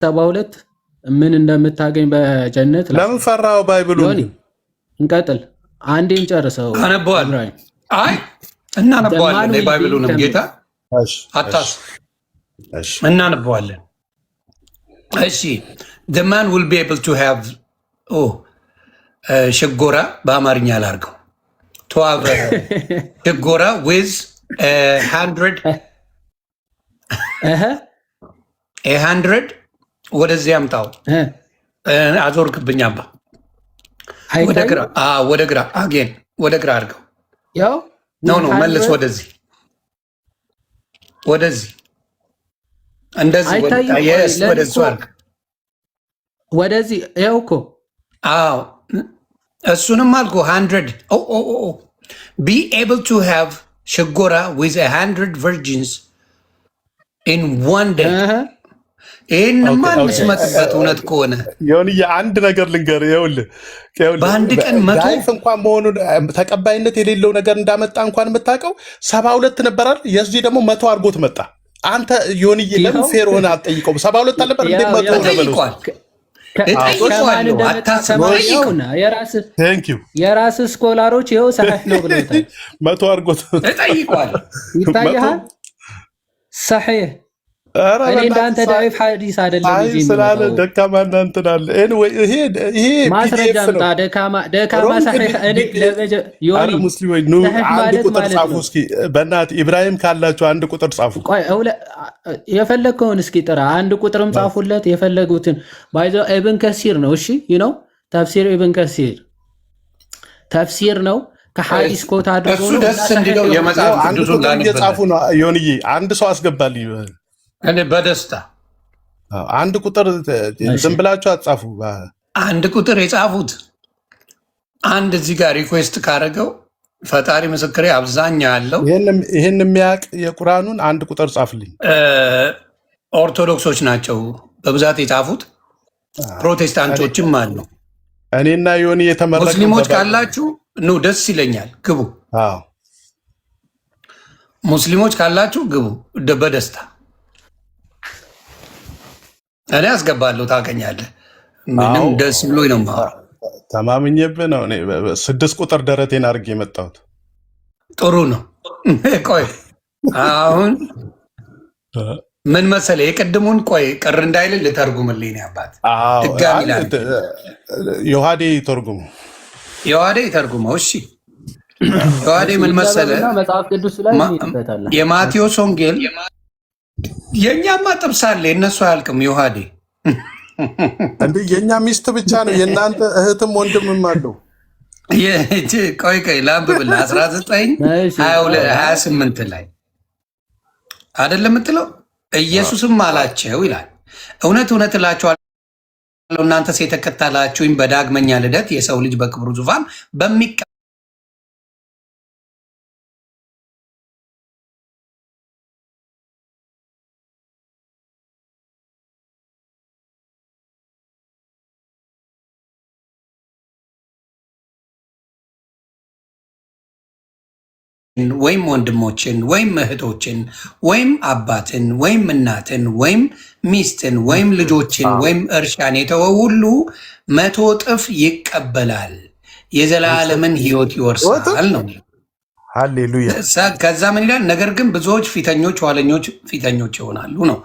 72 ምን እንደምታገኝ በጀነት ለምን ፈራው? ባይብሉ እንቀጥል። አንዴ እንጨርሰው። አነበዋለሁ። አይ እናነበዋለን። ባይብሉንም ጌታ አታስ እናነበዋለን። እሺ the man will be able to have ሸጎራ በአማርኛ ላድርገው to have ሸጎራ with 100 ወደዚህ አምጣው። አዞርክብኝ አባ። ወደ ግራ አጌን ወደ ግራ አድርገው። ያው ኖ መልስ ወደዚህ እንደዚህ ወደዚህ አድርግ። ወደዚህ ያው እኮ አዎ እሱንም አልኩ 100 be able to have ሸጎራ with 100 virgins in one day ይህን ማን ስመትበት እውነት ከሆነ ይሁን አንድ ነገር ልንገር። ይኸውልህ በአንድ ቀን መቶ እንኳን መሆኑን ተቀባይነት የሌለው ነገር እንዳመጣ እንኳን የምታውቀው 72 ነበራል። የዚህ ደግሞ 100 አድርጎት መጣ። አንተ ይሁንዬ ለምን ፌር ሆነ አትጠይቀውም? 72 አልነበር እንዴ? 100 ነው በለው። የራስ ስኮላሮች ይኸው ሰሒህ ነው ብለውታል። 100 አድርጎት እጠይቀዋለሁ። ይታያል ሰሒህ። እኔ እንዳንተ ዳዊፍ ሐዲስ አይደለም እዚህ ስላለ ደካማ እናንተን አለ። ይሄ ማስረጃ ምጣ። ደካማ ሰሒህ እኔ ዮኒ ሙስሊሞች ኑ አንድ ቁጥር ጻፉ እስኪ በእናትህ። ኢብራሂም ካላችሁ አንድ ቁጥር ጻፉ። ቆይ የፈለግከውን እስኪ ጥራ። አንድ ቁጥርም ጻፉለት የፈለጉትን። ባይዞ ኢብን ከሲር ነው። እሺ ነው ተፍሲር ኢብን ከሲር ተፍሲር ነው። ከሐዲስ ኮታ አድርጎ እሱ ደስ እንዲለው የመጽሐፍ ቅዱሱን ዳን እየጻፉ ነው። ዮኒዬ አንድ ሰው አስገባልኝ እኔ በደስታ አንድ ቁጥር ዝም ብላችሁ አትጻፉ። አንድ ቁጥር የጻፉት አንድ እዚህ ጋር ሪኩዌስት ካደረገው ፈጣሪ ምስክሬ አብዛኛ ያለው ይህን የሚያውቅ የቁርአኑን አንድ ቁጥር ጻፍልኝ። ኦርቶዶክሶች ናቸው በብዛት የጻፉት፣ ፕሮቴስታንቶችም አሉ። እኔና ዮኒ የተመረቀ ሙስሊሞች ካላችሁ ኑ ደስ ይለኛል፣ ግቡ። ሙስሊሞች ካላችሁ ግቡ በደስታ እኔ አስገባለሁ። ታገኛለህ። ምንም ደስ ብሎኝ ነው የማወራው። ተማምኜብህ ነው። እኔ 6 ቁጥር ደረቴን አድርጌ የመጣሁት። ጥሩ ነው። ቆይ አሁን ምን መሰለህ የቅድሙን ቆይ ቅር እንዳይልህ ልተርጉምልኝ ነው አባት። ድጋሚ ዮሐዴ ይተርጉሙ። ዮሐዴ ይተርጉመው። እሺ ዮሐዴ ምን መሰለህ የማቴዎስ ወንጌል የኛማ ጥብስ አለ የነሱ አያልቅም። ዮሐዴ እንዴ የኛ ሚስት ብቻ ነው፣ የእናንተ እህትም ወንድምም አለው። ቆይ ላንብብልህ 19:28 ላይ አይደለም የምትለው ኢየሱስም አላቸው ይላል፣ እውነት እውነት እላችኋለሁ እናንተስ የተከተላችሁኝ በዳግመኛ ልደት የሰው ልጅ በክብሩ ዙፋን በሚቀ ወይም ወንድሞችን ወይም እህቶችን ወይም አባትን ወይም እናትን ወይም ሚስትን ወይም ልጆችን ወይም እርሻን የተወ ሁሉ 100 እጥፍ ይቀበላል፣ የዘላለምን ሕይወት ይወርሳል ነው። ሃሌሉያ። ከዛ ምን ይላል? ነገር ግን ብዙዎች ፊተኞች ኋለኞች ፊተኞች ይሆናሉ ነው።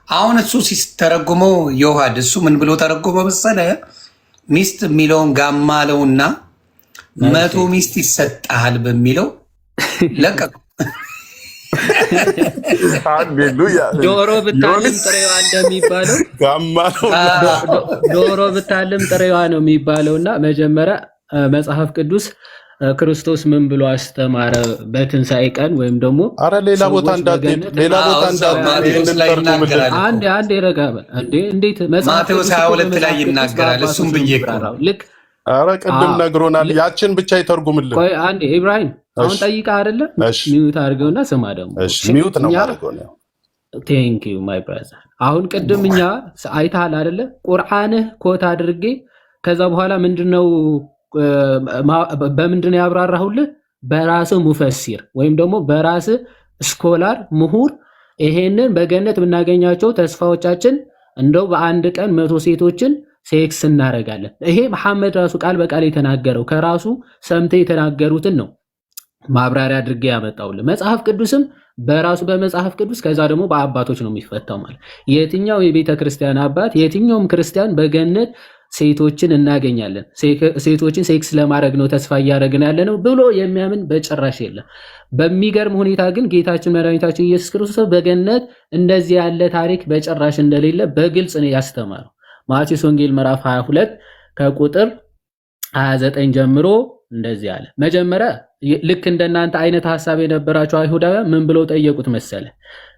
አሁን እሱ ሲተረጉመው ዮሐድ እሱ ምን ብሎ ተረጉመው መሰለህ? ሚስት የሚለውን ጋማለውና 100 ሚስት ይሰጣል በሚለው ለቀቁ። ዶሮ ብታልም ጥሬዋ እንደሚባለው ዶሮ ብታልም ጥሬዋ ነው የሚባለው። እና መጀመሪያ መጽሐፍ ቅዱስ ክርስቶስ ምን ብሎ አስተማረ በትንሣኤ ቀን ወይም ደግሞ ሌላ ቦታ እንዳትሄድ አንድ ይረጋበል እንዴት ማቴዎስ 22 ላይ ይናገራል። እሱም ብዬ ልክ ቅድም ነግሮናል። ያችን ብቻ ይተርጉምልን። ቆይ አንዴ ኢብራሂም አሁን ጠይቃ አይደለ? ሚዩት አድርገውና ስማ ደግሞ ሚዩት ነው ማድረገው ነው። ቴንክ ዩ ማይ ብራዘር። አሁን ቅድም እኛ አይተሃል አይደለ? ቁርአንህ ኮት አድርጌ ከዛ በኋላ ምንድነው በምንድነው ያብራራሁልህ? በራስህ ሙፈሲር ወይም ደግሞ በራስህ ስኮላር ምሁር ይሄንን በገነት የምናገኛቸው ተስፋዎቻችን እንደው በአንድ ቀን 100 ሴቶችን ሴክስ እናደርጋለን። ይሄ መሐመድ ራሱ ቃል በቃል የተናገረው ከራሱ ሰምተ የተናገሩትን ነው ማብራሪያ አድርጌ ያመጣውልህ። መጽሐፍ ቅዱስም በራሱ በመጽሐፍ ቅዱስ ከዛ ደግሞ በአባቶች ነው የሚፈታው ማለት የትኛው የቤተ ክርስቲያን አባት የትኛውም ክርስቲያን በገነት ሴቶችን እናገኛለን ሴቶችን ሴክስ ለማድረግ ነው ተስፋ እያደረግን ያለ ነው ብሎ የሚያምን በጭራሽ የለም። በሚገርም ሁኔታ ግን ጌታችን መድኃኒታችን ኢየሱስ ክርስቶስ በገነት እንደዚህ ያለ ታሪክ በጭራሽ እንደሌለ በግልጽ ነው ያስተማረው። ማቴዎስ ወንጌል ምዕራፍ 22 ከቁጥር 29 ጀምሮ እንደዚህ አለ። መጀመሪያ ልክ እንደናንተ አይነት ሐሳብ የነበራቸው አይሁዳውያን ምን ብለው ጠየቁት መሰለ?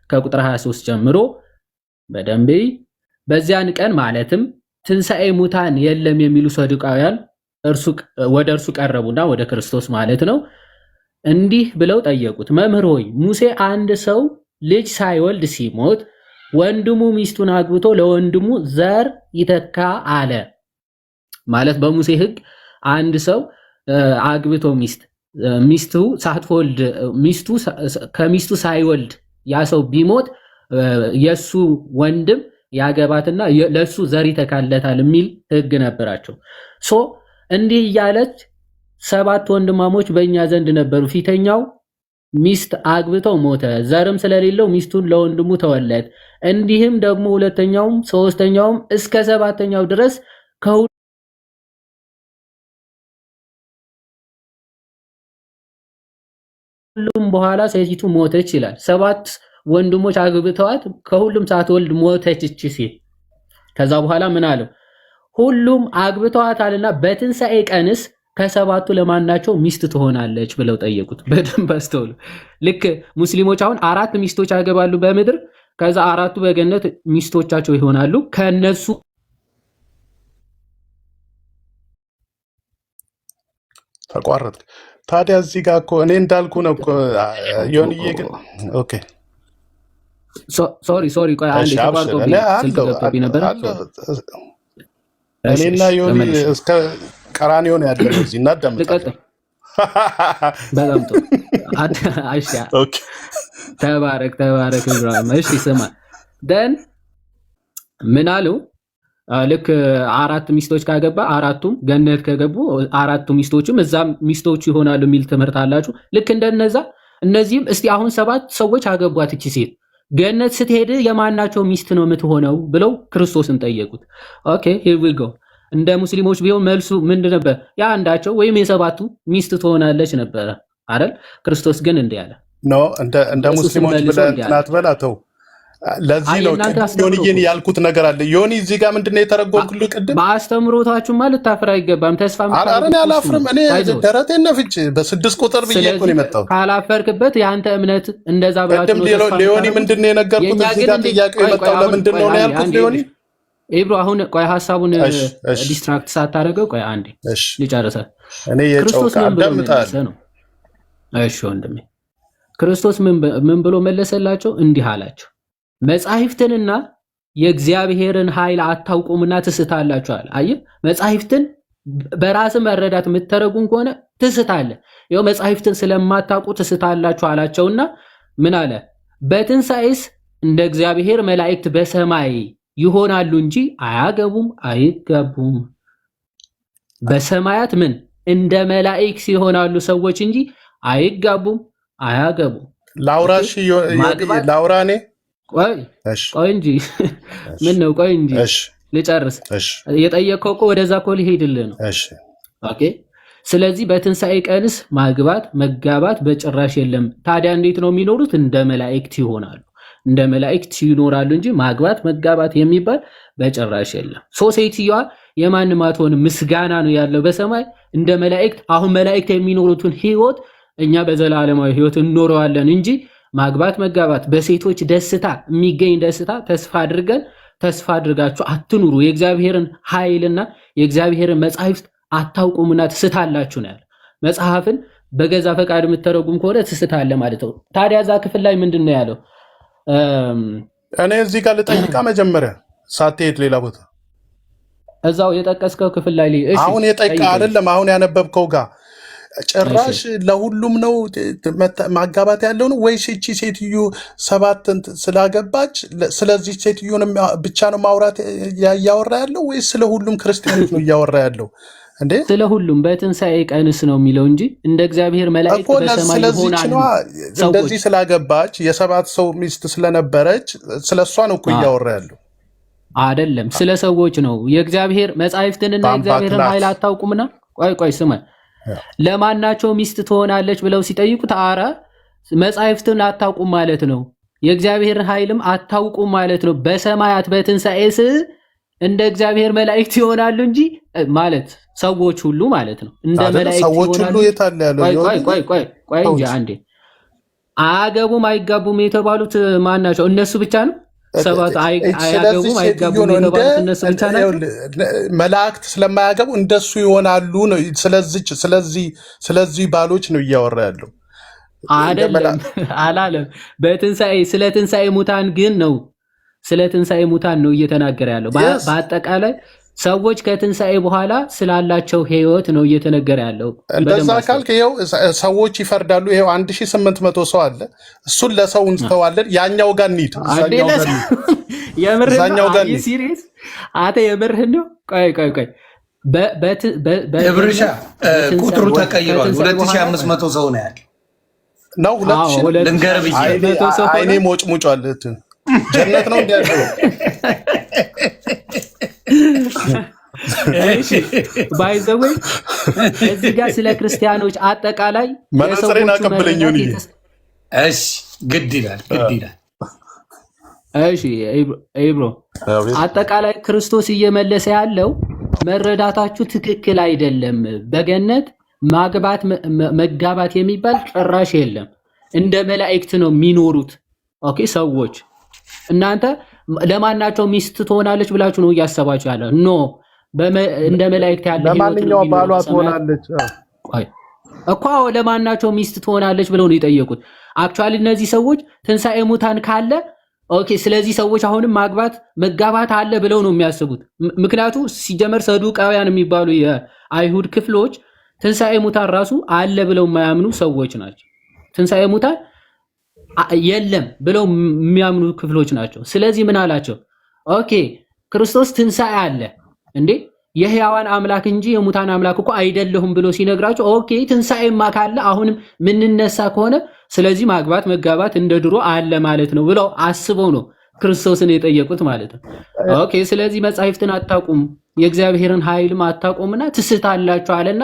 ከቁጥር 23 ጀምሮ በደንብ በዚያን ቀን ማለትም ትንሣኤ ሙታን የለም የሚሉ ሰዱቃውያን ወደ እርሱ ቀረቡና ወደ ክርስቶስ ማለት ነው እንዲህ ብለው ጠየቁት፣ መምህር ሆይ ሙሴ አንድ ሰው ልጅ ሳይወልድ ሲሞት ወንድሙ ሚስቱን አግብቶ ለወንድሙ ዘር ይተካ አለ። ማለት በሙሴ ሕግ አንድ ሰው አግብቶ ሚስቱ ሳትወልድ ከሚስቱ ሳይወልድ ያ ሰው ቢሞት የሱ ወንድም ያገባትና ለሱ ዘር ይተካለታል የሚል ሕግ ነበራቸው። እንዲህ እያለች 7 ወንድማሞች በእኛ ዘንድ ነበሩ። ፊተኛው ሚስት አግብተው ሞተ፣ ዘርም ስለሌለው ሚስቱን ለወንድሙ ተወለት። እንዲህም ደግሞ ሁለተኛውም ሶስተኛውም እስከ 7ኛው ድረስ ከሁሉም በኋላ ሴቲቱ ሞተች ይላል። 7 ወንድሞች አግብተዋት ከሁሉም ሳትወልድ ሞተች እቺ ሴት። ከዛ በኋላ ምን አለው? ሁሉም አግብተዋታልና በትንሣኤ ቀንስ ከ7ቱ ለማናቸው ሚስት ትሆናለች ብለው ጠየቁት። በደንብ አስተውሉ። ልክ ሙስሊሞች አሁን 4 ሚስቶች ያገባሉ በምድር፣ ከዛ 4ቱ በገነት ሚስቶቻቸው ይሆናሉ። ከነሱ ተቋረጥ። ታዲያ እዚህ ጋር እኮ እኔ እንዳልኩ ነው እኮ ዮኒዬ። ግን ኦኬ ሶሪ ቆይ አንዴ ተቋርጦብኝ ስልክ ገብቶብኝ ነበር። እኔና ዮኒ እስከ ቀራኒዮ ነው ያለው እዚህ እናዳምጣለን። በጣም ጥሩ አይሻ ኦኬ ተባረክ ኢብራሂም። እሺ ስማ ደን ምን አሉ? ልክ 4 ሚስቶች ካገባ 4ቱም ገነት ከገቡ 4ቱ ሚስቶችም እዛም ሚስቶቹ ይሆናሉ የሚል ትምህርት አላችሁ። ልክ እንደነዛ እነዚህም እስቲ አሁን 7 ሰዎች አገቧት እቺ ሴት ገነት ስትሄድ የማናቸው ሚስት ነው የምትሆነው ብለው ክርስቶስን ጠየቁት። ኦኬ ሂር ዊ ጎ። እንደ ሙስሊሞች ቢሆን መልሱ ምንድን ነበር? ያ አንዳቸው ወይም የ7ቱ ሚስት ትሆናለች ነበረ አይደል? ክርስቶስ ግን እንዲህ አለ። ኖ እንደ ሙስሊሞች ብለህ እንትን በላተው። ለዚህ ነው ዮኒዬን ያልኩት ነገር አለ። ዮኒ እዚህ ጋር ምንድነው የተረጎምኩልህ ቅድም? በአስተምሮታችሁ ማለት ታፍራ አይገባም። ተስፋ እኔ አላፍርም። እኔ ደረቴን ነፍቼ በ6 ቁጥር ብዬ እኮ ነው የመጣሁት። ካላፈርክበት የአንተ እምነት እንደዛ ብላችሁ ነው። ለዮኒ ምንድነው የነገርኩት? እዚህ ጋር ጥያቄው የመጣው ለምንድን ነው ያልኩት ለዮኒ ኢብሮ። አሁን ቆይ ሐሳቡን ዲስትራክት ሳታደርገው ቆይ አንዴ ልጨርሰ። እኔ የጨውቃ አዳምጣለሁ ነው። እሺ ወንድሜ፣ ክርስቶስ ምን ብሎ መለሰላቸው? እንዲህ አላቸው፣ መጻሕፍትንና የእግዚአብሔርን ኃይል አታውቁምና ትስታላችሁ አለ። አየህ፣ መጻሕፍትን በራስ መረዳት የምትተረጉም ከሆነ ትስታለህ። ይኸው መጻሕፍትን ስለማታውቁ ትስታላችሁ አላቸውና ምን አለ? በትንሣኤስ እንደ እግዚአብሔር መላእክት በሰማይ ይሆናሉ እንጂ አያገቡም አይጋቡም። በሰማያት ምን እንደ መላእክት ይሆናሉ ሰዎች እንጂ አይጋቡም አያገቡም። ላውራሽ ላውራኔ ቆይ እንጂ ምን ነው? ቆይ እንጂ ልጨርስ። የጠየቀው እኮ ወደዛ እኮ ሊሄድልህ ነው። ኦኬ። ስለዚህ በትንሣኤ ቀንስ ማግባት መጋባት በጭራሽ የለም። ታዲያ እንዴት ነው የሚኖሩት? እንደ መላእክት ይሆናሉ። እንደ መላእክት ይኖራሉ እንጂ ማግባት መጋባት የሚባል በጭራሽ የለም። ሴትየዋ የማንም አትሆንም፣ ምስጋና ነው ያለው በሰማይ እንደ መላእክት። አሁን መላእክት የሚኖሩትን ህይወት እኛ በዘላለማዊ ህይወት እንኖረዋለን እንጂ ማግባት መጋባት በሴቶች ደስታ የሚገኝ ደስታ ተስፋ አድርጋችሁ አትኑሩ። የእግዚአብሔርን ኃይልና የእግዚአብሔርን መጻሕፍት አታውቁምና ትስታላችሁ ነው ያለው። መጽሐፍን በገዛ ፈቃድ የምትተረጉም ከሆነ ትስታለህ ማለት ነው። ታዲያ እዛ ክፍል ላይ ምንድን ነው ያለው? እኔ እዚህ ጋር ልጠይቃ መጀመሪያ ሳትሄድ ሌላ ቦታ እዛው የጠቀስከው ክፍል ላይ አሁን የጠይቃ አይደለም አሁን ያነበብከው ጋር ጭራሽ ለሁሉም ነው ማጋባት ያለው ነው ወይስ እቺ ሴትዮ 7 ስላገባች ስለዚህ ሴትዮ ብቻ ነው ማውራት ያወራ ያለው ወይስ ስለ ሁሉም ክርስቲያኖች ነው እያወራ ያለው እንዴ? ስለ ሁሉም በትንሣኤ ቀንስ ነው የሚለው እንጂ እንደ እግዚአብሔር መላእክት በሰማይ ይሆናሉ። እንደዚህ ስላገባች የ7 ሰው ሚስት ስለነበረች ስለሷ ነው እኮ እያወራ ያለው አይደለም፣ ስለ ሰዎች ነው። የእግዚአብሔር መጻሕፍትንና የእግዚአብሔርን ኃይል አታውቁምና ቆይ ስማ፣ ለማናቸው ሚስት ትሆናለች ብለው ሲጠይቁት አረ መጻሕፍትን አታውቁም ማለት ነው፣ የእግዚአብሔርን ኃይልም አታውቁም ማለት ነው። በሰማያት በትንሣኤስ እንደ እግዚአብሔር መላእክት ይሆናሉ እንጂ ማለት ሰዎች ሁሉ ማለት ነው እንደ መላእክት ሰዎች ሁሉ የታለ ያለው? ቆይ እንጂ አንዴ አያገቡም አይጋቡም የተባሉት ማን ናቸው? እነሱ ብቻ ነው። 7 አያገቡም አይጋቡም የተባሉት እነሱ ብቻ ናቸው። መላእክት ስለማያገቡ እንደሱ ይሆናሉ ነው። ስለዚህ ባሎች ነው እያወራ ያለው አይደለም አላለም። በትንሣኤ ስለ ትንሣኤ ሙታን ግን ነው ስለ ትንሣኤ ሙታን ነው እየተናገረ ያለው። በአጠቃላይ ሰዎች ከትንሣኤ በኋላ ስላላቸው ህይወት ነው እየተነገረ ያለው። እንደዛ ካልክ ይኸው ሰዎች ይፈርዳሉ። ይኸው 1800 ሰው አለ። እሱን ለሰው እንተዋለን። ያኛው ጋር እንሂድ። ሲሪየስ አተ የምርህን ነው? ቆይ ብርሻ ቁጥሩ ተቀይሯል። 2500 ሰው ነው ያለ ነው። 2000 ልንገርህ ብዬ አይኔ ሞጭሙጫል። ጀነት ነው እንዲያለው ባይዘው እዚህ ጋር ስለ ክርስቲያኖች አጠቃላይ መነጽሬን አቀብለኝ ነው። እሺ ግድ ይላል። እሺ ኤብሮ አጠቃላይ ክርስቶስ እየመለሰ ያለው መረዳታችሁ ትክክል አይደለም። በገነት ማግባት መጋባት የሚባል ጭራሽ የለም። እንደ መላእክት ነው የሚኖሩት። ኦኬ ሰዎች እናንተ ለማናቸው ሚስት ትሆናለች ብላችሁ ነው እያሰባችሁ ያለ? ኖ እንደ መላእክት ያለ ለማንኛውም ባሏ ትሆናለች እኮ። ለማናቸው ሚስት ትሆናለች ብለው ነው የጠየቁት። አክቹአሊ እነዚህ ሰዎች ትንሣኤ ሙታን ካለ ኦኬ፣ ስለዚህ ሰዎች አሁንም ማግባት መጋባት አለ ብለው ነው የሚያስቡት። ምክንያቱ ሲጀመር ሰዱቃውያን የሚባሉ የአይሁድ ክፍሎች ትንሣኤ ሙታን ራሱ አለ ብለው የማያምኑ ሰዎች ናቸው። ትንሣኤ ሙታን የለም ብለው የሚያምኑ ክፍሎች ናቸው። ስለዚህ ምን አላቸው? ኦኬ ክርስቶስ ትንሣኤ አለ እንዴ የሕያዋን አምላክ እንጂ የሙታን አምላክ እኮ አይደለሁም ብሎ ሲነግራቸው ኦኬ ትንሣኤማ ካለ አሁንም ምንነሳ ከሆነ ስለዚህ ማግባት መጋባት እንደ ድሮ አለ ማለት ነው ብለው አስበው ነው ክርስቶስን የጠየቁት ማለት ነው። ኦኬ ስለዚህ መጻሕፍትን አታውቁም የእግዚአብሔርን ኃይልም አታውቁምና ትስታላችሁ አለና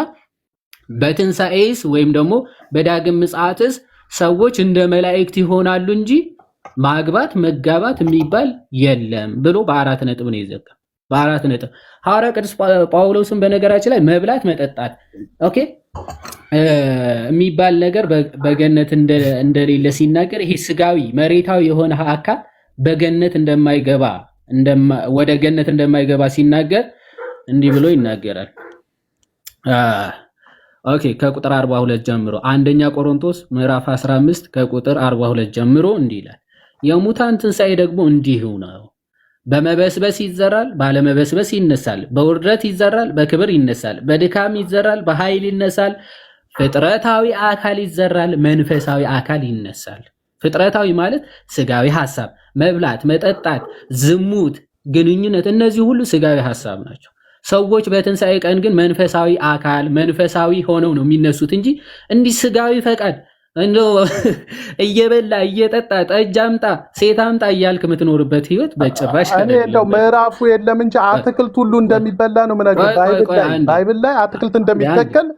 በትንሣኤስ ወይም ደግሞ በዳግም ምጽአትስ ሰዎች እንደ መላእክት ይሆናሉ እንጂ ማግባት መጋባት የሚባል የለም ብሎ በ4 ነጥብ ነው ይዘጋ። በ4 ነጥብ ሐዋርያ ቅዱስ ጳውሎስን በነገራችን ላይ መብላት መጠጣት ኦኬ የሚባል ነገር በገነት እንደሌለ ሲናገር ይሄ ስጋዊ መሬታዊ የሆነ አካል በገነት እንደማይገባ ወደ ገነት እንደማይገባ ሲናገር እንዲህ ብሎ ይናገራል። ኦኬ ከቁጥር 42 ጀምሮ አንደኛ ቆሮንቶስ ምዕራፍ 15 ከቁጥር 42 ጀምሮ እንዲህ ይላል። የሙታን ትንሣኤ ደግሞ እንዲሁ ነው። በመበስበስ ይዘራል፣ ባለመበስበስ ይነሳል። በውርደት ይዘራል፣ በክብር ይነሳል። በድካም ይዘራል፣ በኃይል ይነሳል። ፍጥረታዊ አካል ይዘራል፣ መንፈሳዊ አካል ይነሳል። ፍጥረታዊ ማለት ስጋዊ ሐሳብ፣ መብላት፣ መጠጣት፣ ዝሙት፣ ግንኙነት፣ እነዚህ ሁሉ ስጋዊ ሐሳብ ናቸው። ሰዎች በትንሣኤ ቀን ግን መንፈሳዊ አካል መንፈሳዊ ሆነው ነው የሚነሱት እንጂ እንዲህ ስጋዊ ፈቃድ እንደው እየበላ እየጠጣ ጠጅ አምጣ ሴት አምጣ እያልክ የምትኖርበት ህይወት በጭራሽ እንደው ምዕራፉ የለም እንጂ አትክልት ሁሉ እንደሚበላ ነው የምነግርህ። ባይብል ላይ አትክልት እንደሚተከል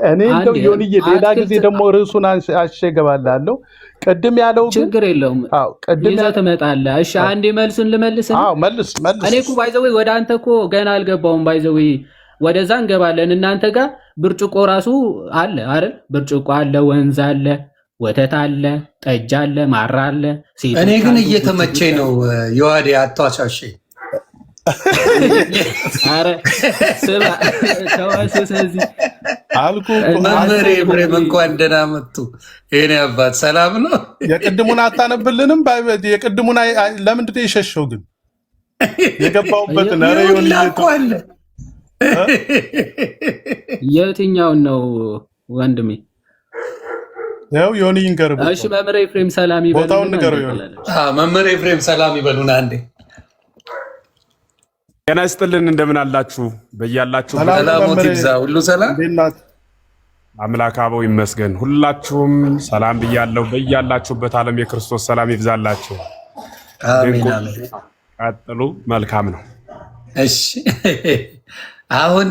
እኔ እንደው ዮኒዬ ሌላ ጊዜ ደግሞ ርዕሱን አሸገባለሁ። ቅድም ያለው ግን ችግር የለውም። አዎ ቅድም ይዘህ ትመጣለህ። እሺ አንዴ መልሱን ልመልስ። አዎ መልስ። እኔ እኮ ባይዘው ወደ አንተ እኮ ገና አልገባውም። ባይዘው ወደዛ እንገባለን። እናንተ ጋር ብርጭቆ ራሱ አለ አይደል? ብርጭቆ አለ፣ ወንዝ አለ፣ ወተት አለ፣ ጠጅ አለ፣ ማራ አለ። እኔ ግን እየተመቸኝ ነው። የዋዴ አታሻሽ አረ ስማ ተዋሰስ እዚህ አልኩ መምህር ኤፍሬም እንኳን ደህና መጡ። የኔ አባት ሰላም ነው። የቅድሙን አታነብልንም? የቅድሙን ለምንድን ነው የሸሸው? ግን የገባሁበት ነው። የትኛውን ነው ወንድሜ? ያው ዮኒ ይንገር። እሺ መምህር ኤፍሬም ሰላም ይበሉና ቦታውን ንገረው። ዮኒ መምህር ኤፍሬም ሰላም ይበሉና አንዴ። ጤና ይስጥልን፣ እንደምን አላችሁ? በያላችሁ ሰላም ይብዛ። ሁሉ ሰላም አምላክ አበው ይመስገን። ሁላችሁም ሰላም ብያለሁ። በያላችሁበት ዓለም የክርስቶስ ሰላም ይብዛላችሁ። አሜን አሜን። ቀጥሉ፣ መልካም ነው። እሺ አሁን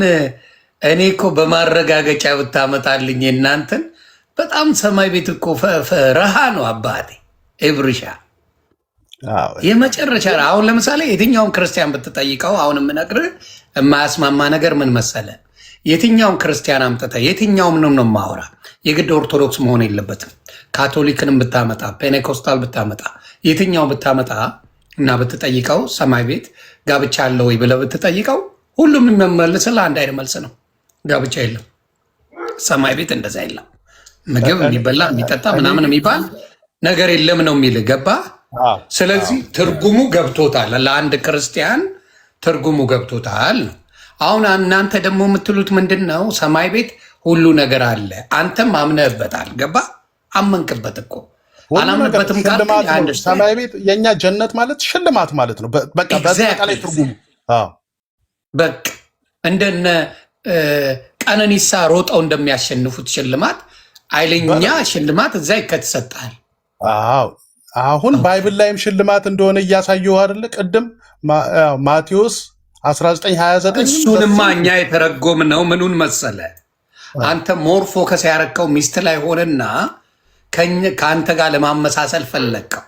እኔ እኮ በማረጋገጫ ብታመጣልኝ እናንተን በጣም ሰማይ ቤት እኮ ረሃ ነው አባቴ ኤብሪሻ የመጨረሻ። አሁን ለምሳሌ የትኛውን ክርስቲያን ብትጠይቀው አሁን የምነግርህ የማያስማማ ነገር ምን መሰለ? የትኛውን ክርስቲያን አምጥተህ የትኛውም ነው የማወራ፣ የግድ ኦርቶዶክስ መሆን የለበትም። ካቶሊክንም ብታመጣ ፔኔኮስታል ብታመጣ የትኛው ብታመጣ እና ብትጠይቀው ሰማይ ቤት ጋብቻ አለ ወይ ብለህ ብትጠይቀው ሁሉም የሚመልስልህ አንድ አይነት መልስ ነው። ጋብቻ የለም ሰማይ ቤት፣ እንደዛ የለም። ምግብ የሚበላ የሚጠጣ ምናምን የሚባል ነገር የለም ነው የሚልህ። ገባ? ስለዚህ ትርጉሙ ገብቶታል፣ ለአንድ ክርስቲያን ትርጉሙ ገብቶታል ነው። አሁን እናንተ ደግሞ የምትሉት ምንድን ነው? ሰማይ ቤት ሁሉ ነገር አለ። አንተም አምነህበታል። ገባ? አመንክበት እኮ አላምንበትም። ሰማይ ቤት የእኛ ጀነት ማለት ሽልማት ማለት ነው። በቃ በአጠቃላይ ትርጉሙ በቃ እንደነ ቀነኒሳ ሮጠው እንደሚያሸንፉት ሽልማት ኃይለኛ ሽልማት እዛ ይከተሰጣል። አሁን ባይብል ላይም ሽልማት እንደሆነ እያሳየው አይደለ? ቅድም ማቴዎስ 19:29 እሱንማ እኛ የተረጎም ነው። ምኑን መሰለ? አንተ ሞር ፎከስ ያረከው ሚስት ላይ ሆነና ከአንተ ጋር ለማመሳሰል ፈለግከው።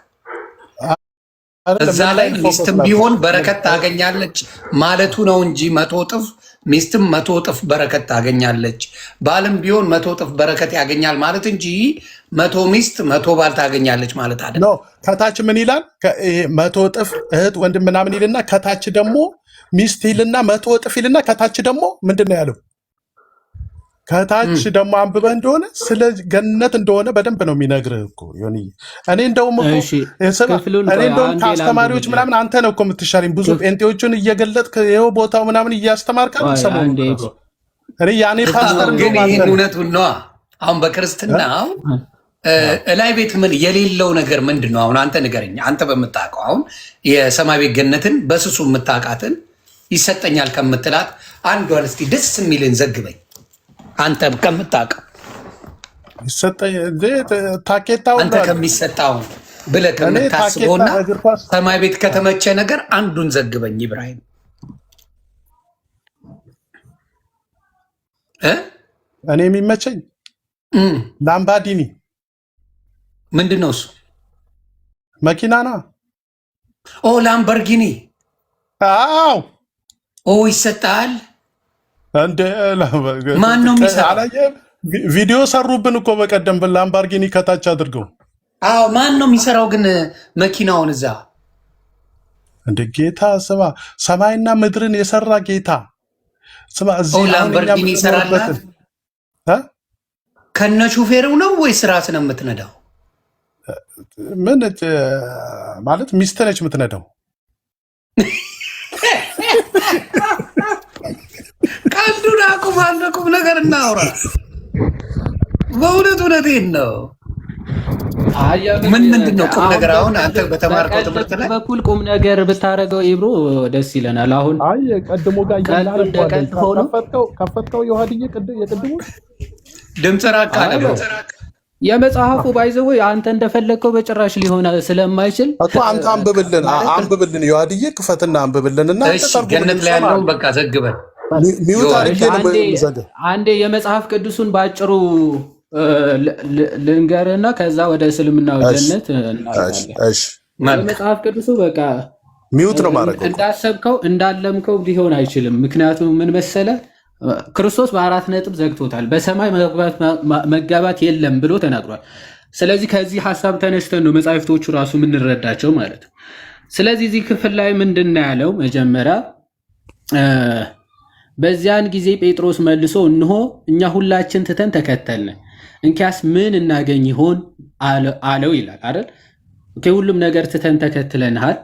እዛ ላይ ሚስትም ቢሆን በረከት ታገኛለች ማለቱ ነው እንጂ 100 እጥፍ ሚስትም 100 እጥፍ በረከት ታገኛለች፣ ባልም ቢሆን 100 እጥፍ በረከት ያገኛል ማለት እንጂ 100 ሚስት 100 ባል ታገኛለች ማለት አይደለም። ከታች ምን ይላል? 100 እጥፍ እህት ወንድም ምናምን ይልና ከታች ደግሞ ሚስት ይልና 100 እጥፍ ይልና ከታች ደግሞ ምንድን ነው ያለው? ከታች ደግሞ አንብበህ እንደሆነ ስለ ገነት እንደሆነ በደንብ ነው የሚነግርህ እኮ ዮኒ። እኔ እንደውም ከአስተማሪዎች ምናምን አንተ ነው እኮ የምትሻለኝ። ብዙ ጴንጤዎቹን እየገለጥክ ይኸው ቦታው ምናምን እያስተማርክ ሰሞኑን እኔ ያኔ ፓስተር ግን ይህን እውነቱን ነዋ። አሁን በክርስትናው እላይ ቤት ምን የሌለው ነገር ምንድን ነው? አሁን አንተ ንገረኝ። አንተ በምታውቀው አሁን የሰማይ ቤት ገነትን በስሱ የምታውቃትን ይሰጠኛል ከምትላት አንዷን እስኪ ደስ የሚልን ዘግበኝ። አንተ ከምታውቀው ታኬታው አንተ ከሚሰጣው ብለህ ከምታስበውና ሰማይ ቤት ከተመቸ ነገር አንዱን ዘግበኝ ኢብራሂም። እኔ የሚመቸኝ ላምባዲኒ። ምንድን ነው እሱ? መኪናና ላምበርጊኒ። አዎ ይሰጣል። ማን ነው የሚሰራው? ቪዲዮ ሰሩብን እኮ በቀደም ላምባርጊኒ ከታች አድርገው። ማን ነው የሚሰራው ግን መኪናውን እዛ? እንደ ጌታ ስማ፣ ሰማይና ምድርን የሰራ ጌታ ስማ። እዚህ ላምባርጊኒ ይሰራል። ከነ ሹፌሩ ነው ወይስ ራስህ ነው የምትነዳው? ምን ማለት ሚስት ነች የምትነዳው? ቀልዱን አቁም፣ አንድ ቁም ነገር እናውራ። በእውነት እውነቴን ነው። ምንድን ነው ቁም ነገር? አሁን አንተ በተማርከው ትምህርት ላይ በኩል ቁም ነገር ብታደርገው ኢብሮ ደስ ይለናል። አሁን ቀድሞ ጋር ከፈትከው የውሃድዬ የቅድሙ ድምፅ ራቅ አለ። የመጽሐፉ ባይዘው አንተ እንደፈለግከው በጭራሽ ሊሆን ስለማይችል አንተ አንብብልን የውሃድዬ ክፈትና አንብብልንና ገነት ላይ ያለውን በቃ ዘግበን አንዴ የመጽሐፍ ቅዱስን ባጭሩ ልንገርና ከዛ ወደ እስልምናው ጀነት እናያለን። የመጽሐፍ ቅዱሱ በቃ ሚውት ነው ማለት እንዳሰብከው እንዳለምከው ሊሆን አይችልም። ምክንያቱም ምን መሰለ ክርስቶስ በ4 ነጥብ ዘግቶታል። በሰማይ መጋባት የለም ብሎ ተናግሯል። ስለዚህ ከዚህ ሐሳብ ተነስተን ነው መጽሐፍቶቹ ራሱ የምንረዳቸው ማለት ነው። ስለዚህ እዚህ ክፍል ላይ ምንድን ነው ያለው? መጀመሪያ በዚያን ጊዜ ጴጥሮስ መልሶ እንሆ እኛ ሁላችን ትተን ተከተልን፣ እንኪያስ ምን እናገኝ ይሆን አለው ይላል አይደል? ሁሉም ነገር ትተን ተከትለንሃል፣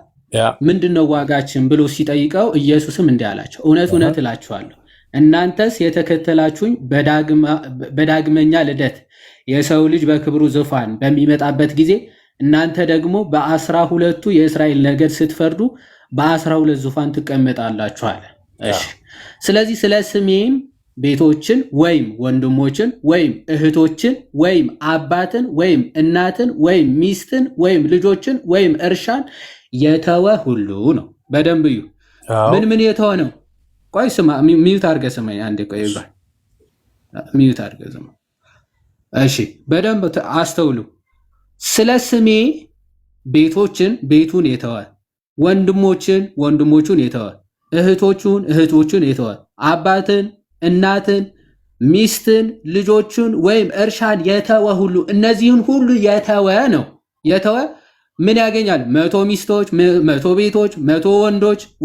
ምንድነው ዋጋችን ብሎ ሲጠይቀው ኢየሱስም እንዲህ አላቸው፣ እውነት እውነት እላችኋለሁ እናንተስ የተከተላችሁኝ በዳግመኛ ልደት የሰው ልጅ በክብሩ ዙፋን በሚመጣበት ጊዜ እናንተ ደግሞ በ12ቱ የእስራኤል ነገድ ስትፈርዱ በ12 ዙፋን ትቀመጣላችሁ አለ። እሺ ስለዚህ ስለ ስሜም ቤቶችን ወይም ወንድሞችን ወይም እህቶችን ወይም አባትን ወይም እናትን ወይም ሚስትን ወይም ልጆችን ወይም እርሻን የተወ ሁሉ ነው። በደንብ እዩ። ምን የተወ ነው? ቆይ ስማ፣ ሚዩት አድርገህ ስማኝ አንዴ። ቆይ ይባል ሚዩት አድርገህ ስማ። እሺ በደንብ አስተውሉ። ስለ ስሜ ቤቱን የተወ፣ ወንድሞቹን የተወ፣ እህቶቹን የተወ፣ አባትን እናትን ሚስትን ልጆቹን ወይም እርሻን የተወ ሁሉ፣ እነዚህን ሁሉ የተወ ነው። የተወ ምን ያገኛል? 100 ሚስቶች፣ 100 ቤቶች፣ 100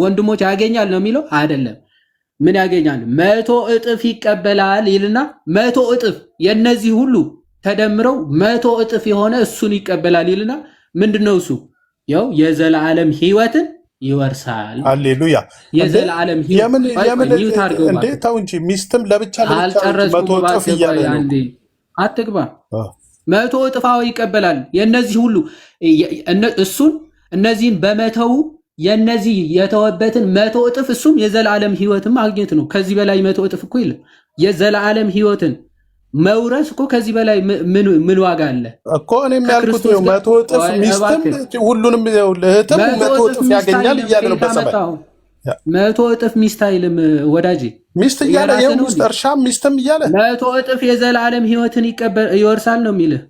ወንድሞች ያገኛል ነው የሚለው አይደለም። ምን ያገኛል? 100 እጥፍ ይቀበላል ይልና 100 እጥፍ የነዚህ ሁሉ ተደምረው 100 እጥፍ የሆነ እሱን ይቀበላል ይልና ምንድነው እሱ? ያው የዘላለም ሕይወትን ይወርሳል። ሃሌሉያ። የዘላለም ሕይወት እንዴ ተው እንጂ ሚስትም ለብቻ 100 እጥፍ እያለ ነው። አትግባ። 100 እጥፋው ይቀበላል የነዚህ ሁሉ እሱን እነዚህን በመተው የነዚህ የተወበትን 100 እጥፍ እሱም የዘላለም ሕይወትን ማግኘት ነው። ከዚህ በላይ 100 እጥፍ እኮ የለም። የዘላለም ሕይወትን መውረስ እኮ ከዚህ በላይ ምን ዋጋ አለ እኮ? እኔም ያልኩት ነው 100 እጥፍ ሚስትም ሁሉንም ለህተም 100 እጥፍ ያገኛል እያለ ነው። በሰማይ 100 እጥፍ ሚስት አይልም ወዳጄ። ሚስት እያለ ይኸው እርሻም ሚስትም እያለ 100 እጥፍ የዘላለም ሕይወትን ይወርሳል ነው የሚልህ።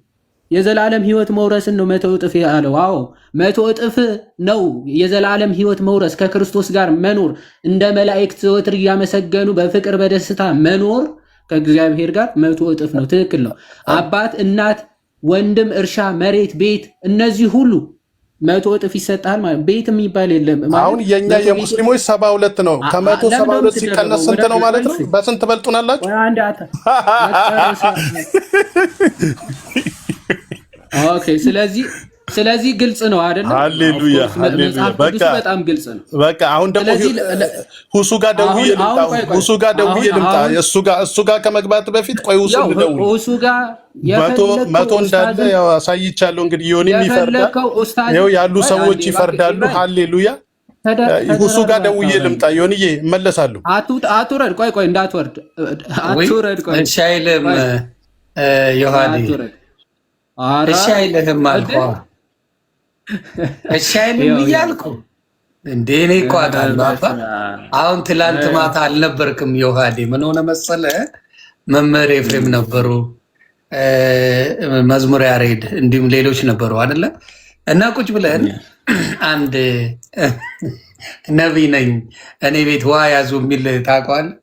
የዘላለም ሕይወት መውረስን ነው 100 እጥፍ ያለው። አዎ 100 እጥፍ ነው የዘላለም ሕይወት መውረስ፣ ከክርስቶስ ጋር መኖር፣ እንደ መላእክት ዘወትር እያመሰገኑ በፍቅር በደስታ መኖር ከእግዚአብሔር ጋር 100 እጥፍ ነው። ትክክል ነው። አባት፣ እናት፣ ወንድም፣ እርሻ፣ መሬት፣ ቤት እነዚህ ሁሉ 100 እጥፍ ይሰጣል ማለት ቤት የሚባል የለም። አሁን የኛ የሙስሊሞች 72 ነው። ከ172 ሲቀነስ ስንት ነው ማለት ነው? በስንት በልጡናላችሁ? ኦኬ ስለዚህ ግልጽ ነው አይደል? ሃሌሉያ ሃሌሉያ። በጣም ግልጽ ነው። በቃ አሁን ደግሞ ሁሱ ጋር ደውዬ ልምጣ። እሱ ጋር ከመግባት በፊት ቆይ ሁሱ ጋር መቶ እንዳለ ያው አሳይቻለሁ። እንግዲህ ዮኒም ይፈርዳል፣ ያው ያሉ ሰዎች ይፈርዳሉ። ሃሌሉያ። ሁሱ ጋር ደውዬ ልምጣ። ዮኒዬ እመለሳለሁ። አትውረድ። ቆይ እንዳትወርድ አትውረድ። ቆይ እሺ አይልም ዮሐንስ እሺ አይልህም አልኩህ። እሺ አይልም እያልኩ እንዴ እኔ እኮ አውቃለሁ አባ። አሁን ትላንት ማታ አልነበርክም ዮሐዴ? ምን ሆነ መሰለህ? መምህር ኤፍሬም ነበሩ፣ መዝሙር ያሬድ እንዲሁም ሌሎች ነበሩ አይደለ? እና ቁጭ ብለን አንድ ነቢይ ነኝ እኔ ቤት ውሃ ያዙ የሚል ታውቀዋለህ?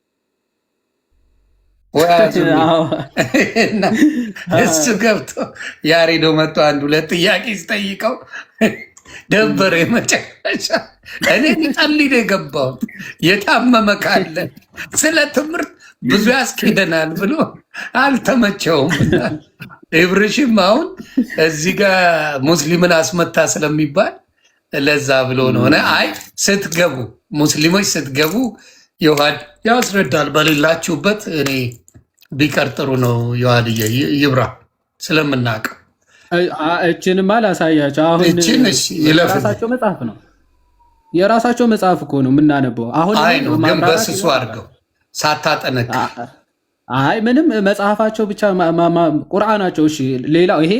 እሱ ገብቶ ያሬዶ መጥቶ 1-2 ጥያቄ ሲጠይቀው ደበረ። የመጨረሻ እኔ ሊጠልይ ነው የገባሁት። የታመመ ካለ ስለ ትምህርት ብዙ ያስኬደናል ብሎ አልተመቸውም። ኢብርሽም አሁን እዚህ ጋር ሙስሊምን አስመታ ስለሚባል ለዛ ብሎ ነው። አይ ስትገቡ ሙስሊሞች ስትገቡ ዮሐድ ያስረዳል። በሌላችሁበት እኔ ቢቀር ጥሩ ነው። ዮሐድዬ ይብራ ስለምናውቅ እችንማ ላሳያቸው። አሁን የራሳቸው መጽሐፍ ነው፣ የራሳቸው መጽሐፍ እኮ ነው የምናነበው። አሁን አይ ነው ግን በስሱ አድርገው ሳታጠነቅ አይ ምንም መጽሐፋቸው ብቻ ቁርአናቸው። እሺ ሌላው ይሄ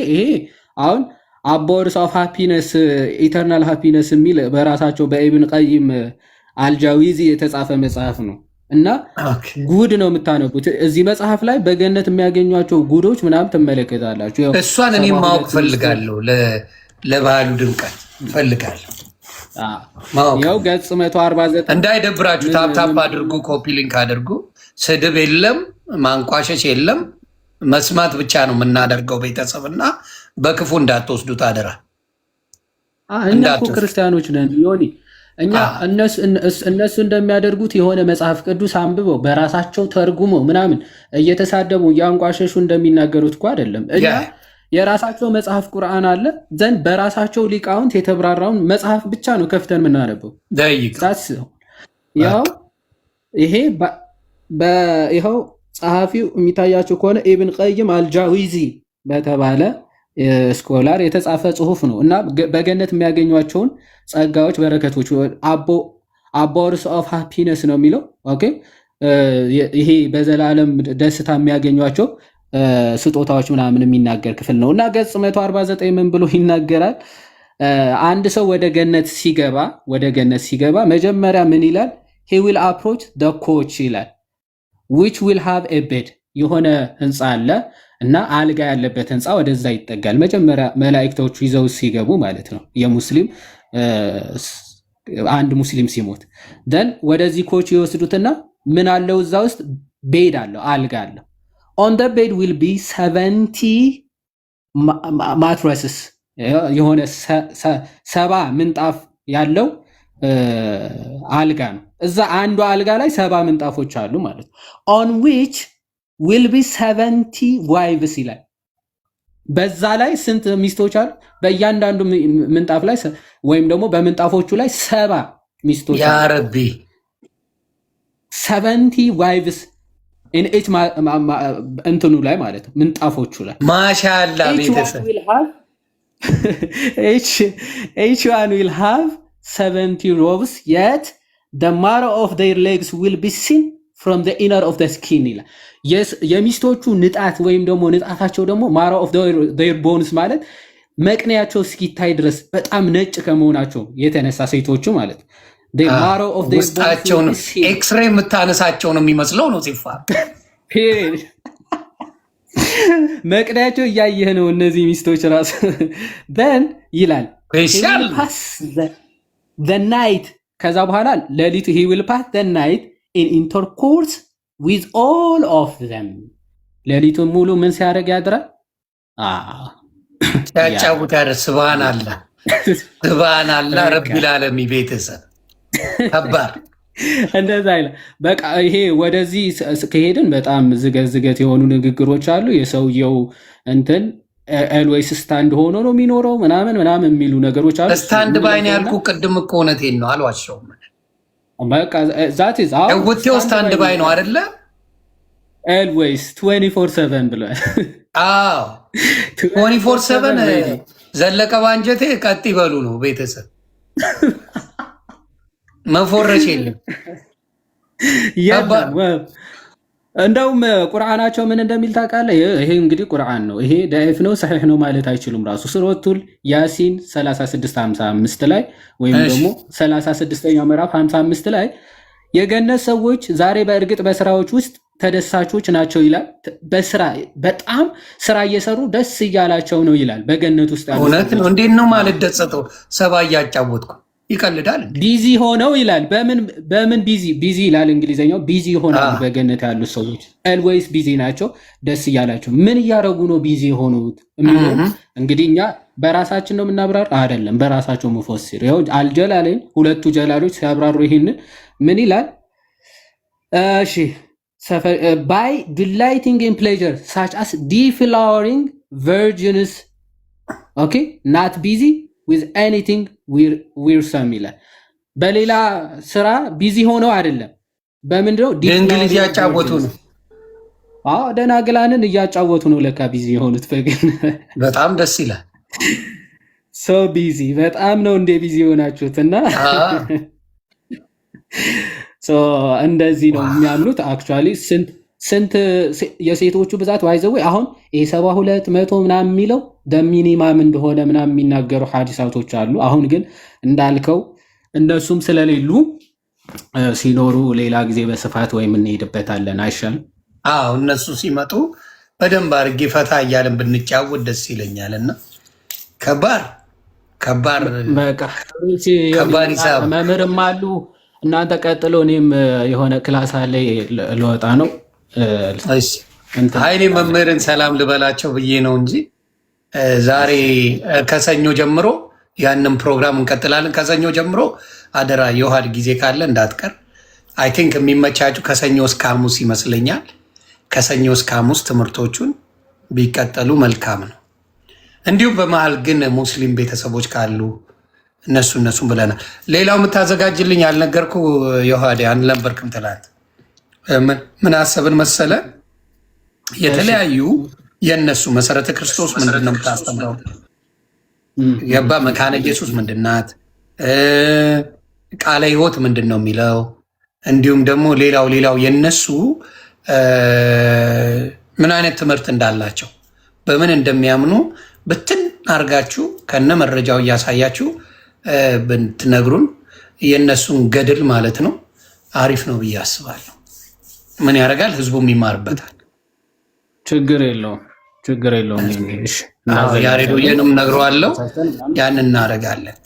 አሁን አቦርስ ኦፍ ሃፒነስ ኢተርናል ሃፒነስ የሚል በራሳቸው በኢብን ቀይም አልጃዊዚ የተጻፈ መጽሐፍ ነው እና ጉድ ነው የምታነቡት። እዚህ መጽሐፍ ላይ በገነት የሚያገኟቸው ጉዶች ምናምን ትመለከታላችሁ። እሷን እኔ ማወቅ ፈልጋለሁ፣ ለባህሉ ድምቀት ፈልጋለሁ። ያው ገጽ 149 እንዳይደብራችሁ ታፕታፕ አድርጉ፣ ኮፒ ሊንክ አድርጉ። ስድብ የለም፣ ማንቋሸሽ የለም፣ መስማት ብቻ ነው የምናደርገው። ቤተሰብና በክፉ እንዳትወስዱት አደራ። እኛ እኮ ክርስቲያኖች ነን ዮኒ። እኛ እነሱ እንደሚያደርጉት የሆነ መጽሐፍ ቅዱስ አንብበው በራሳቸው ተርጉመው ምናምን እየተሳደቡ እያንቋሸሹ እንደሚናገሩት እኮ አይደለም። እኛ የራሳቸው መጽሐፍ ቁርአን አለ ዘንድ በራሳቸው ሊቃውንት የተብራራውን መጽሐፍ ብቻ ነው ከፍተን የምናነበው። ያው ይሄ ይኸው ጸሐፊው የሚታያቸው ከሆነ ኢብን ቀይም አልጃዊዚ በተባለ ስኮላር የተጻፈ ጽሁፍ ነው እና በገነት የሚያገኟቸውን ጸጋዎች፣ በረከቶች አቦርስ ኦፍ ሃፒነስ ነው የሚለው። ኦኬ ይሄ በዘላለም ደስታ የሚያገኟቸው ስጦታዎች ምናምን የሚናገር ክፍል ነው እና ገጽ 149 ምን ብሎ ይናገራል? አንድ ሰው ወደ ገነት ሲገባ መጀመሪያ ምን ይላል? he will approach the coach ይላል which will have a bed የሆነ ህንፃ አለ እና አልጋ ያለበት ህንፃ ወደዛ ይጠጋል። መጀመሪያ መላእክቶቹ ይዘው ሲገቡ ማለት ነው። የሙስሊም አንድ ሙስሊም ሲሞት ደን ወደዚህ ኮች ይወስዱትና ምን አለው እዛ ውስጥ ቤድ አለው፣ አልጋ አለው። on the bed will be 70 mattresses የሆነ 70 ምንጣፍ ያለው አልጋ ነው። እዛ አንዱ አልጋ ላይ 70 ምንጣፎች አሉ ማለት ነው። on which will be 70 wives ይላል። በዛ ላይ ስንት ሚስቶች አሉ? በእያንዳንዱ ምንጣፍ ላይ ወይም ደግሞ በምንጣፎቹ ላይ 70 ሚስቶች ያ ረቢ 70 wives in each እንትኑ ላይ ማለት ነው ምንጣፎቹ ላይ ማሻአላ ቤተሰብ each one will have 70 robes yet the marrow of their legs will be seen from the inner of the skin ይላል። የሚስቶቹ ንጣት ወይም ደግሞ ንጣታቸው ደግሞ marrow of their bones ማለት መቅኔያቸው እስኪታይ ድረስ በጣም ነጭ ከመሆናቸው የተነሳ ሴቶቹ ማለት the marrow of their bones ኤክስሬ የምታነሳቸው ነው የሚመስለው ነው ሲፋ መቅኔያቸው እያየህ ነው እነዚህ ሚስቶች ራሱ then ይላል the night ከዛ በኋላ ሌሊቱ he will pass the night in intercourse with all of them ሌሊቱን ሙሉ ምን ሲያደርግ ያድራል? ያጫውታል። ሱብሃንአላህ ሱብሃንአላህ ረቢል ዓለሚን ቤተሰብ ከባድ እንደዛ ይላል። በቃ ይሄ ወደዚህ ከሄድን በጣም ዝገት የሆኑ ንግግሮች አሉ። የሰውየው እንትን ኤልዌይስ ስታንድ ሆኖ ነው የሚኖረው ምናምን የሚሉ ነገሮች አሉ። ስታንድ ባይን ያልኩ ቅድም እኮ እውነቴን ነው አልዋሸሁም። በቃ ዛት ኢዝ ውቴው ስታንድ ባይ ነው አይደለ? ኤልዌይስ 24/7 ብሏል። አዎ 24/7 ዘለቀ ባንጀቴ ቀጥ ይበሉ ነው ቤተሰብ መፎረሽ የለም። እንደውም ቁርአናቸው ምን እንደሚል ታውቃለህ? ይሄ እንግዲህ ቁርአን ነው። ይሄ ዳኢፍ ነው ሰሒህ ነው ማለት አይችሉም። ራሱ ሱረቱል ያሲን 36:55 ላይ ወይም ደግሞ 36ኛው ምዕራፍ 55 ላይ የገነት ሰዎች ዛሬ በእርግጥ በስራዎች ውስጥ ተደሳቾች ናቸው ይላል። በስራ በጣም ስራ እየሰሩ ደስ እያላቸው ነው ይላል። በገነት ውስጥ ያሉ እውነት ነው። እንዴት ነው ማለት ደጸተው ሰባ እያጫወትኩ ይቀልዳል። ቢዚ ሆነው ይላል። በምን ቢዚ ይላል? እንግሊዘኛው ቢዚ ሆነው በገነት ያሉ ሰዎች ኤልዌይስ ቢዚ ናቸው፣ ደስ እያላቸው። ምን እያደረጉ ነው ቢዚ የሆኑት? እንግዲህ እኛ በራሳችን ነው የምናብራር አይደለም፣ በራሳቸው ሙፈሲር ይኸው አልጀላሌን ሁለቱ ጀላሎች ሲያብራሩ ይሄንን ምን ይላል? እሺ by delighting in pleasure such as deflowering virgins okay not busy with anything wearsome ይላል። በሌላ ስራ ቢዚ ሆነው አይደለም። በምንድነው? እንግሊዝ ያጫወቱ ነው። አዎ ደናግላንን እያጫወቱ ነው ለካ ቢዚ የሆኑት። በጣም ደስ ይላል። ሶ ቢዚ በጣም ነው እንደ ቢዚ የሆናችሁትና እንደዚህ ነው የሚያምኑት። አክቹዋሊ ስንት የሴቶቹ ብዛት ዋይዘው አሁን የ72 100 ምናምን የሚለው ሚኒማም እንደሆነ ምናምን የሚናገሩ ሐዲሳቶች አሉ። አሁን ግን እንዳልከው እነሱም ስለሌሉ ሲኖሩ ሌላ ጊዜ በስፋት ወይም እንሄድበታለን አይሻልም? አዎ እነሱ ሲመጡ በደንብ አድርጌ ፈታ እያለን ብንጫወት ደስ ይለኛልና ከባድ ሂሳብ መምህርም አሉ። እናንተ ቀጥሎ እኔም የሆነ ክላስ አለ ልወጣ ነው። እኔ መምህርን ሰላም ልበላቸው ብዬ ነው እንጂ ዛሬ ከሰኞ ጀምሮ ያንን ፕሮግራም እንቀጥላለን። ከሰኞ ጀምሮ አደራ የውሃድ ጊዜ ካለ እንዳትቀር። አይ ቲንክ የሚመቻቹ ከሰኞ እስከ ሐሙስ ይመስለኛል። ከሰኞ እስከ ሐሙስ ትምህርቶቹን ቢቀጠሉ መልካም ነው። እንዲሁም በመሀል ግን ሙስሊም ቤተሰቦች ካሉ እነሱን ብለናል። ሌላው የምታዘጋጅልኝ አልነገርኩ የውሃድ አልነበርክም ትላት ምን አሰብን መሰለ? የተለያዩ የነሱ መሰረተ ክርስቶስ ምንድን ነው የምታስተምረው? ገባ? መካነ ኢየሱስ ምንድናት? ቃለ ሕይወት ምንድን ነው የሚለው? እንዲሁም ደግሞ ሌላው የነሱ ምን አይነት ትምህርት እንዳላቸው በምን እንደሚያምኑ ብትን አርጋችሁ ከነ መረጃው እያሳያችሁ ብትነግሩን የነሱን ገድል ማለት ነው አሪፍ ነው ብዬ አስባለሁ። ምን ያደርጋል? ህዝቡም ይማርበታል። ችግር የለውም። ያሬዶዬንም ነግረዋለሁ። ያን እናደርጋለን።